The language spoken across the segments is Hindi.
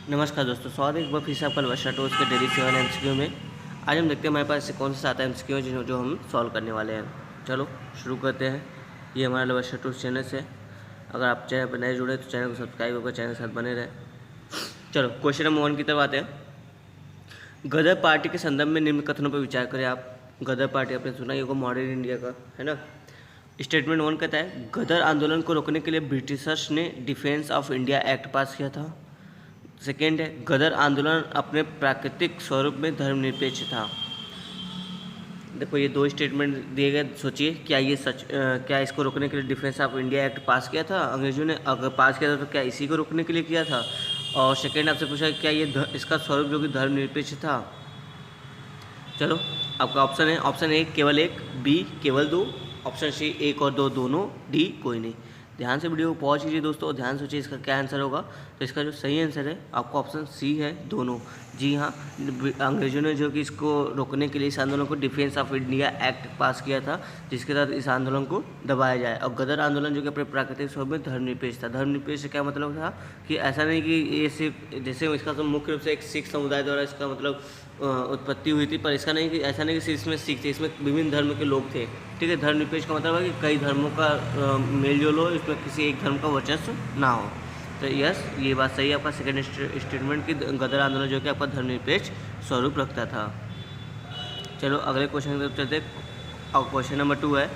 नमस्कार दोस्तों, स्वागत है एक बार फिर से आपका वर्षा टोज के डेली 7 MCQ में। आज हम देखते हैं हमारे पास ऐसे कौन से 7 MCQ हैं जो हम सॉल्व करने वाले हैं। चलो शुरू करते हैं। ये हमारा वर्षा टोज चैनल से, अगर आप चैनल पर नए जुड़े तो चैनल को सब्सक्राइब होकर चैनल के साथ बने रहे। चलो क्वेश्चन नंबर 1 की तरफ आते हैं। गदर पार्टी के संदर्भ में निम्न कथनों पर विचार करें आप। गदर पार्टी आपने सुना ही होगा, मॉडर्न इंडिया का है ना। स्टेटमेंट 1 कहता है गदर आंदोलन को रोकने के लिए ब्रिटिशर्स ने डिफेंस ऑफ इंडिया एक्ट पास किया था। सेकेंड है गदर आंदोलन अपने प्राकृतिक स्वरूप में धर्मनिरपेक्ष था। देखो ये दो स्टेटमेंट दिए गए, सोचिए क्या ये सच क्या इसको रोकने के लिए डिफेंस ऑफ इंडिया एक्ट पास किया था अंग्रेजों ने? अगर पास किया था तो क्या इसी को रोकने के लिए किया था? और सेकेंड आपसे पूछा क्या ये इसका स्वरूप जो कि धर्मनिरपेक्ष था। चलो आपका ऑप्शन है, ऑप्शन ए केवल एक, बी केवल दो, ऑप्शन सी एक और दो दोनों, डी कोई नहीं। ध्यान से वीडियो को पॉज कीजिए दोस्तों और ध्यान सोचिए इसका क्या आंसर होगा। तो इसका जो सही आंसर है आपका ऑप्शन सी है, दोनों। जी हाँ, अंग्रेजों ने जो कि इसको रोकने के लिए इस आंदोलन को डिफेंस ऑफ इंडिया एक्ट पास किया था, जिसके तहत इस आंदोलन को दबाया जाए। और गदर आंदोलन जो कि अपने प्राकृतिक स्वरूप में धर्मनिरपेक्ष था। धर्मनिरपेक्ष से क्या मतलब था कि ऐसा नहीं कि ये सिर्फ जैसे इसका तो मुख्य रूप से एक सिख समुदाय द्वारा इसका मतलब उत्पत्ति हुई थी, पर इसका नहीं कि ऐसा नहीं कि इसमें सिख थे, इसमें विभिन्न धर्म के लोग थे। ठीक है, धर्मनिरपेक्ष का मतलब है कि कई धर्मों का मेल जोल हो, इसमें किसी एक धर्म का वर्चस्व ना हो। तो यस, ये बात सही है आपका सेकेंड स्टेटमेंट की गदर आंदोलन जो कि आपका धर्मनिरपेक्ष स्वरूप रखता था। चलो अगले क्वेश्चन की तरफ चलते। और क्वेश्चन नंबर 2 है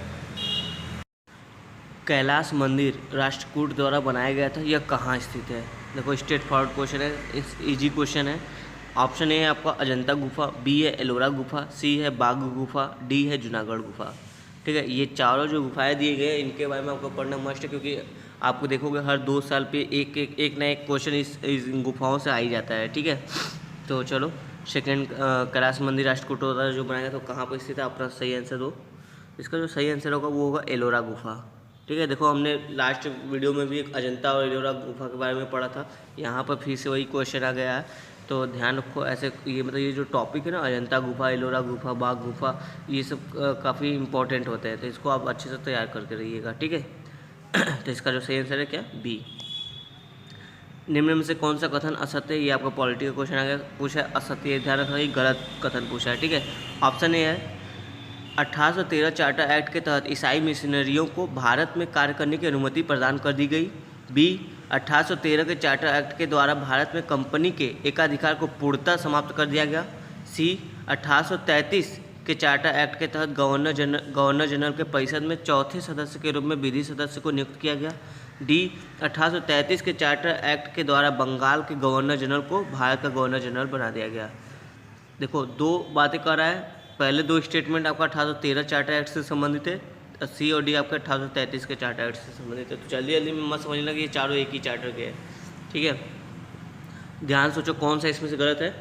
कैलाश मंदिर राष्ट्रकूट द्वारा बनाया गया था, यह कहाँ स्थित है? देखो स्ट्रेट फॉरवर्ड क्वेश्चन है, इजी क्वेश्चन है। ऑप्शन ए है आपका अजंता गुफा, बी है एलोरा गुफा, सी है बाघ गुफा, डी है जूनागढ़ गुफा। ठीक है, ये चारों जो गुफाएं दिए गए इनके बारे में आपको पढ़ना मस्ट है, क्योंकि आपको देखोगे हर 2 साल पे एक ना एक क्वेश्चन इस गुफाओं से आ ही जाता है। ठीक है, तो चलो सेकेंड कैलाश मंदिर राष्ट्रकूट द्वारा जो बनाया गया तो कहाँ पर स्थित है? अपना सही आंसर दो। इसका जो सही आंसर होगा वो होगा एलोरा गुफा। ठीक है, देखो हमने लास्ट वीडियो में भी एक अजंता और एलोरा गुफा के बारे में पढ़ा था, यहाँ पर फिर से वही क्वेश्चन आ गया है। तो ध्यान रखो ऐसे, ये मतलब ये जो टॉपिक है ना, अजंता गुफा, एलोरा गुफा, बाघ गुफा, ये सब काफ़ी इंपॉर्टेंट होते हैं, तो इसको आप अच्छे से तैयार करके रहिएगा। ठीक है तो इसका जो सही आंसर है क्या? बी। निम्न में से कौन सा कथन असत्य है? ये आपका पॉलिटिकल क्वेश्चन आ गया, पूछा है असत्य, ध्यान रखना ये गलत कथन पूछा है। ठीक है, ऑप्शन ए है 1813 चार्टर एक्ट के तहत ईसाई मिशनरियों को भारत में कार्य करने की अनुमति प्रदान कर दी गई। बी 1813 के चार्टर एक्ट के द्वारा भारत में कंपनी के एकाधिकार को पूर्णतः समाप्त कर दिया गया। सी 1833 के चार्टर एक्ट के तहत गवर्नर जनरल के परिषद में चौथे सदस्य के रूप में विधि सदस्य को नियुक्त किया गया। डी 1833 के चार्टर एक्ट के द्वारा बंगाल के गवर्नर जनरल को भारत का गवर्नर जनरल बना दिया गया। देखो दो बातें कर रहा है, पहले दो स्टेटमेंट आपका 1813 चार्टर एक्ट से संबंधित है, सी और डी आपका 1833 के चार्टर एक्ट से संबंधित है। तो जल्दी जल्दी में मत समझना कि ये चारों एक ही चार्टर के हैं। ठीक है, ध्यान सोचो कौन सा इसमें से गलत है।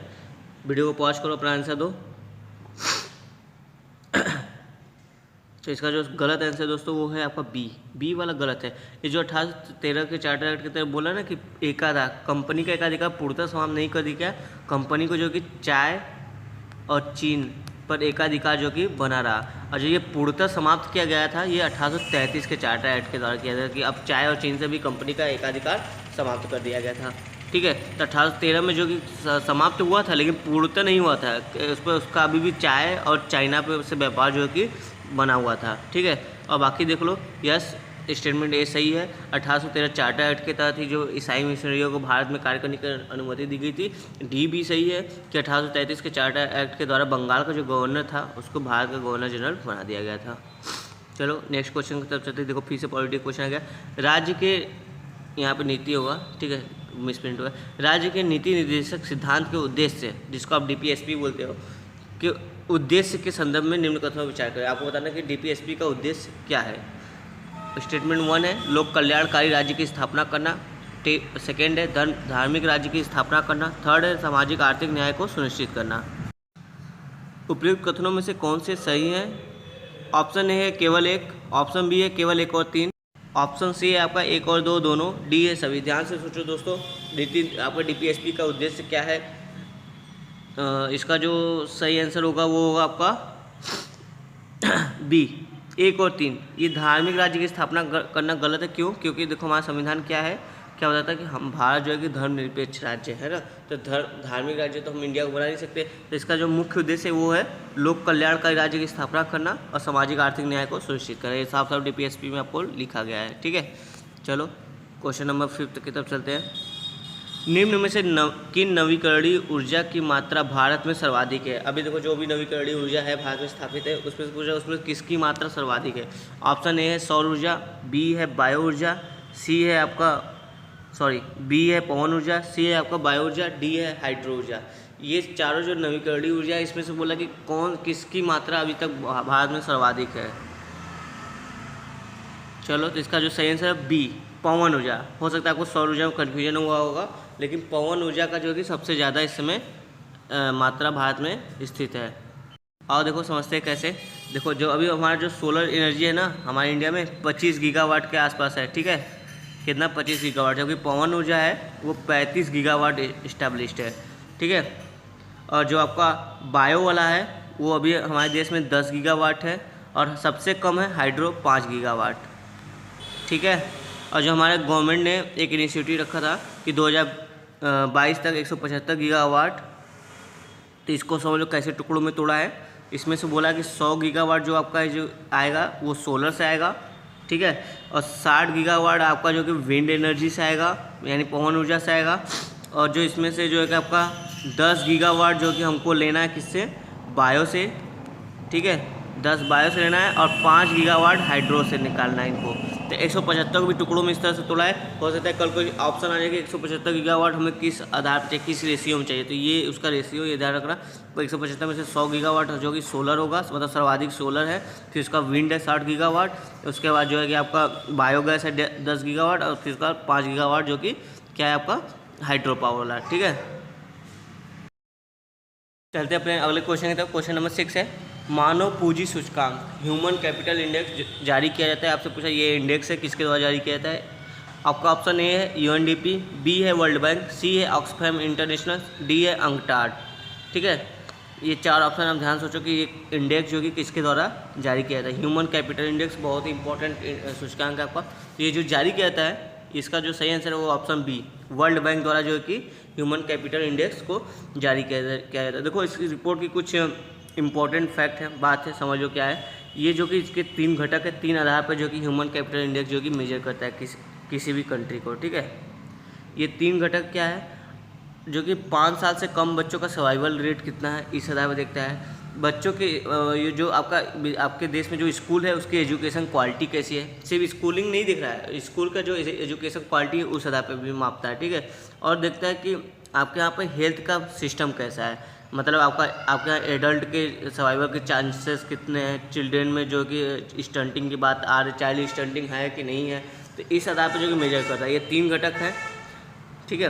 वीडियो को पॉज करो, अपना आंसर दो। तो इसका जो गलत आंसर दोस्तों वो है आपका बी वाला गलत है। ये जो 1813 के चार्टर एक्ट की तरफ बोला ना कि कंपनी का एकाधिकार पूर्णतः समाप्त नहीं कर दिया, कंपनी को जो कि चाय और चीन पर एकाधिकार जो कि बना रहा, और जो ये पूर्णतः समाप्त किया गया था ये 1833 के चार्टर एक्ट के द्वारा किया गया कि अब चाय और चीन से भी कंपनी का एकाधिकार समाप्त कर दिया गया था। ठीक है, तो 1813 में जो कि समाप्त हुआ था लेकिन पूर्णतः नहीं हुआ था, उस पर उसका अभी भी चाय और चाइना पे से व्यापार जो कि बना हुआ था। ठीक है, और बाकी देख लो, यस स्टेटमेंट ए सही है। 1813 चार्टर एक्ट के तहत ही जो ईसाई मिशनरियों को भारत में कार्य करने की अनुमति दी गई थी। डी भी सही है कि 1833 के चार्टर एक्ट के द्वारा बंगाल का जो गवर्नर था उसको भारत का गवर्नर जनरल बना दिया गया था। चलो नेक्स्ट क्वेश्चन की तरफ चलते। देखो फिर से पॉलिटिकल क्वेश्चन आ गया। राज्य के यहाँ पे नीति होगा, ठीक है मिसप्रिंट हुआ, राज्य के नीति निर्देशक सिद्धांत के उद्देश्य, जिसको आप DPSP बोलते हो, कि उद्देश्य के संदर्भ में निम्न कथनों पर विचार करें। आपको बताना कि DPSP का उद्देश्य क्या है। स्टेटमेंट 1 है लोक कल्याणकारी राज्य की स्थापना करना, सेकेंड है धार्मिक राज्य की स्थापना करना, थर्ड है सामाजिक आर्थिक न्याय को सुनिश्चित करना। उपयुक्त कथनों में से कौन से सही हैं? ऑप्शन ए है केवल एक, ऑप्शन बी है केवल एक और तीन, ऑप्शन सी है आपका एक और दो दोनों, डी है सभी। ध्यान से सोचो दोस्तों, आपका DPSP का उद्देश्य क्या है? इसका जो सही आंसर होगा वो होगा आपका बी एक और तीन। ये धार्मिक राज्य की स्थापना करना गलत है। क्यों? क्योंकि देखो हमारा संविधान क्या है क्या बताता है कि हम भारत जो है कि धर्मनिरपेक्ष राज्य है ना, तो धार्मिक राज्य तो हम इंडिया को बना नहीं सकते। तो इसका जो मुख्य उद्देश्य है वो है लोक कल्याणकारी राज्य की स्थापना करना और सामाजिक आर्थिक न्याय को सुनिश्चित करना। ये साफ साफ DPSP में आपको लिखा गया है। ठीक है, चलो क्वेश्चन नंबर 5 की तरफ चलते हैं। निम्न में से किन नवीकरणीय ऊर्जा की मात्रा भारत में सर्वाधिक है? अभी देखो जो भी नवीकरणीय ऊर्जा है भारत में स्थापित है उसमें से पूछा उसमें किसकी मात्रा सर्वाधिक है। ऑप्शन ए है सौर ऊर्जा, बी है बायो ऊर्जा, बी है पवन ऊर्जा, सी है आपका बायो ऊर्जा, डी है हाइड्रो ऊर्जा। ये चारों जो नवीकरणीय ऊर्जा है इसमें से बोला कि किसकी मात्रा अभी तक भारत में सर्वाधिक है। चलो तो इसका जो सही आंसर है बी पवन ऊर्जा। हो सकता है आपको सौर ऊर्जा में कन्फ्यूजन हुआ होगा, लेकिन पवन ऊर्जा का जो कि सबसे ज़्यादा इस समय मात्रा भारत में स्थित है। और देखो समझते हैं कैसे। देखो जो अभी हमारा जो सोलर एनर्जी है ना हमारे इंडिया में 25 गीगावाट के आसपास है। ठीक है, कितना 25 गीगावाट, जबकि पवन ऊर्जा है वो 35 गीगावाट इस्टेब्लिश्ड है। ठीक है, और जो आपका बायो वाला है वो अभी हमारे देश में 10 गीगावाट है और सबसे कम है हाइड्रो 5 गीगावाट। ठीक है, और जो हमारे गवर्नमेंट ने एक इनिशिएटिव रखा था कि 2022 तक 175 गीगावाट, तो इसको सब लोग कैसे टुकड़ों में तोड़ा है। इसमें से बोला कि 100 गीगावाट जो आपका जो आएगा वो सोलर से आएगा। ठीक है, और 60 गीगावाट आपका जो कि विंड एनर्जी से आएगा यानी पवन ऊर्जा से आएगा। और जो इसमें से जो है कि आपका 10 गीगावाट जो कि हमको लेना है किससे, बायो से। ठीक है, 10 बायो से लेना है और 5 गीगावाट हाइड्रो से निकालना है इनको। तो 175 को भी टुकड़ों में इस तरह से तोड़ा है। हो सकता है कल कोई ऑप्शन आ जाए कि 175 गीगावाट हमें किस आधार पर किस रेशियो में चाहिए, तो ये उसका रेशियो ये ध्यान रखना। तो 175 में से 100 गीगावाट जो कि सोलर होगा, मतलब सर्वाधिक सोलर है। फिर उसका विंड है 60 गीगावाट, उसके बाद जो है कि आपका बायोगैस है 10 गीगावाट और फिर उसका 5 गीगावाट जो कि क्या है आपका हाइड्रो पावर वाला। ठीक है, चलते अपने अगले क्वेश्चन की तरफ। क्वेश्चन नंबर 6 है मानव पूंजी सूचकांक ह्यूमन कैपिटल इंडेक्स जारी किया जाता है। आपसे पूछा ये इंडेक्स है किसके द्वारा जारी किया जाता है। आपका ऑप्शन ए है UNDP, बी है वर्ल्ड बैंक, सी है ऑक्सफैम इंटरनेशनल, डी है अंकटाड। ठीक है, ये 4 ऑप्शन आप ध्यान सोचो कि ये इंडेक्स जो कि किसके द्वारा जारी किया जाता है। ह्यूमन कैपिटल इंडेक्स बहुत ही इंपॉर्टेंट सूचकांक है आपका। तो ये जो जारी किया जाता है इसका जो सही आंसर है वो ऑप्शन बी वर्ल्ड बैंक द्वारा जो है कि ह्यूमन कैपिटल इंडेक्स को जारी किया जाता है। देखो इस रिपोर्ट की कुछ इंपॉर्टेंट फैक्ट है, बात है, समझो क्या है। ये जो कि इसके 3 घटक है, 3 आधार पर जो कि ह्यूमन कैपिटल इंडेक्स जो कि मेजर करता है किसी भी कंट्री को। ठीक है, ये 3 घटक क्या है, जो कि 5 साल से कम बच्चों का सर्वाइवल रेट कितना है इस आधार पर देखता है। बच्चों के ये जो आपके देश में जो स्कूल है उसकी एजुकेशन क्वालिटी कैसी है, सिर्फ स्कूलिंग नहीं दिख रहा है, स्कूल का जो एजुकेशन क्वालिटी है उस आधार पर भी मापता है। ठीक है, और देखता है कि आपके यहाँ पर हेल्थ का सिस्टम कैसा है, मतलब आपके यहाँ एडल्ट के सर्वाइवल के चांसेस कितने हैं, चिल्ड्रेन में जो कि स्टंटिंग की बात आ रही, चाइल्ड स्टंटिंग है कि नहीं है, तो इस आधार पर जो कि मेजर करता है। ये 3 घटक हैं। ठीक है,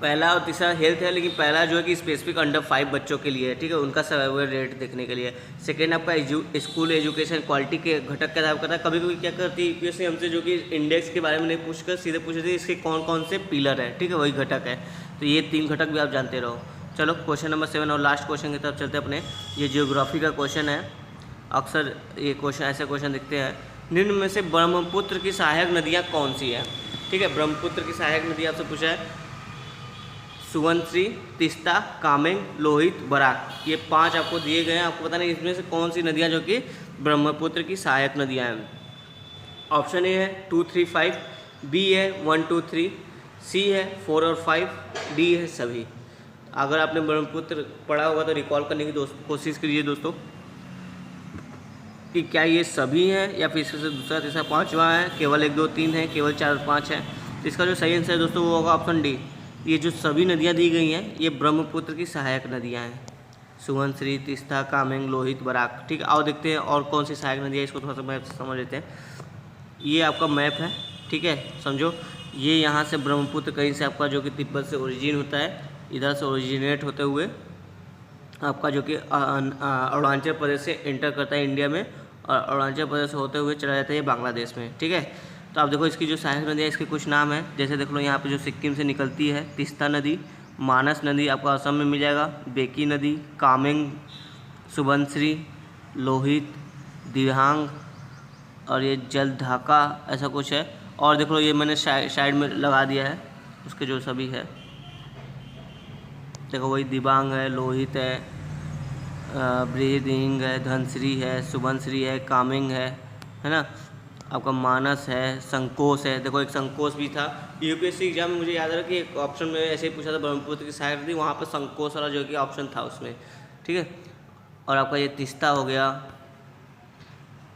पहला और तीसरा हेल्थ है, लेकिन पहला जो है कि स्पेसिफिक अंडर 5 बच्चों के लिए है। ठीक है, उनका सर्वाइवल रेट देखने के लिए। सेकेंड आपका स्कूल एजुकेशन क्वालिटी के घटक के आधार पर करता है। कभी कभी क्या करती है यूपीएससी हमसे जो कि इंडेक्स के बारे में नहीं पूछकर सीधे पूछ रही है इसके कौन कौन से पिलर है। ठीक है, वही घटक है। तो ये 3 घटक भी आप जानते रहो। चलो क्वेश्चन नंबर 7 और लास्ट क्वेश्चन की तरफ चलते हैं अपने। ये जियोग्राफी का क्वेश्चन है। अक्सर ये क्वेश्चन ऐसे क्वेश्चन दिखते हैं। निम्न में से ब्रह्मपुत्र की सहायक नदियाँ कौन सी हैं? ठीक है, ब्रह्मपुत्र की सहायक नदी आपसे पूछा है सुबनश्री, तीस्ता, कामेंग, लोहित, बराक। ये 5 आपको दिए गए हैं। आपको पता नहीं इसमें से कौन सी नदियाँ जो कि ब्रह्मपुत्र की सहायक नदियाँ हैं। ऑप्शन ए है 2, 3, 5, बी है 1, 2, 3, सी है 4 और 5, डी है सभी। अगर आपने ब्रह्मपुत्र पढ़ा होगा तो रिकॉल करने की कोशिश कीजिए दोस्तों कि क्या ये सभी हैं या फिर इसमें से दूसरा, तीसरा, 5वां है, केवल 1, 2, 3 है, केवल 4 और 5 है। तो इसका जो सही आंसर है दोस्तों वो होगा ऑप्शन डी। ये जो सभी नदियाँ दी गई हैं ये ब्रह्मपुत्र की सहायक नदियाँ हैं। सुबनश्री, तीस्ता, कामेंग, लोहित, बराक। ठीक है, आओ देखते हैं और कौन सी सहायक नदियाँ, इसको थोड़ा सा मैप से समझ लेते हैं। ये आपका मैप है। ठीक है, समझो ये यहाँ से ब्रह्मपुत्र कहीं से आपका जो कि तिब्बत से ओरिजिन होता है, इधर से ओरिजिनेट होते हुए आपका जो कि अरुणाचल प्रदेश से एंटर करता है इंडिया में और अरुणाचल प्रदेश से होते हुए चला जाता है बांग्लादेश में। ठीक है, तो आप देखो इसकी जो सहायक नदी है इसके कुछ नाम है। जैसे देख लो यहाँ पे जो सिक्किम से निकलती है तीस्ता नदी, मानस नदी आपको असम में मिल जाएगा, बेकी नदी, कामेंग, सुबनश्री, लोहित, दिव्यांग और ये जलढाका ऐसा कुछ है। और देख लो ये मैंने साइड में लगा दिया है उसके जो सभी है। देखो वही दिबांग है, लोहित है, ब्रीदिंग है, धनश्री है, सुबनश्री है, कामिंग है ना, आपका मानस है, संकोच है। देखो एक संकोच भी था यूपीएससी एग्जाम में, मुझे याद है कि एक ऑप्शन में ऐसे ही पूछा था ब्रह्मपुत्र की साइड थी, वहाँ पर संकोच वाला जो कि ऑप्शन था उसमें, ठीक है। और आपका ये तिस्ता हो गया,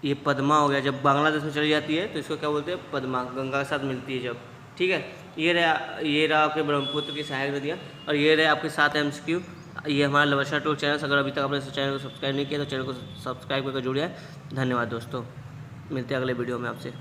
ये पद्मा हो गया। जब बांग्लादेश में चली जाती है तो इसको क्या बोलते हैं, पद्मा, गंगा के साथ मिलती है जब, ठीक है। ये रहा आपके ब्रह्मपुत्र की सहायक नदियाँ। और ये रहे आपके 7 MCQ। ये हमारा लवर्षा टूर चैनल, अगर अभी तक आपने इस चैनल को सब्सक्राइब नहीं किया तो चैनल को सब्सक्राइब करके जुड़िए। धन्यवाद दोस्तों, मिलते हैं अगले वीडियो में आपसे।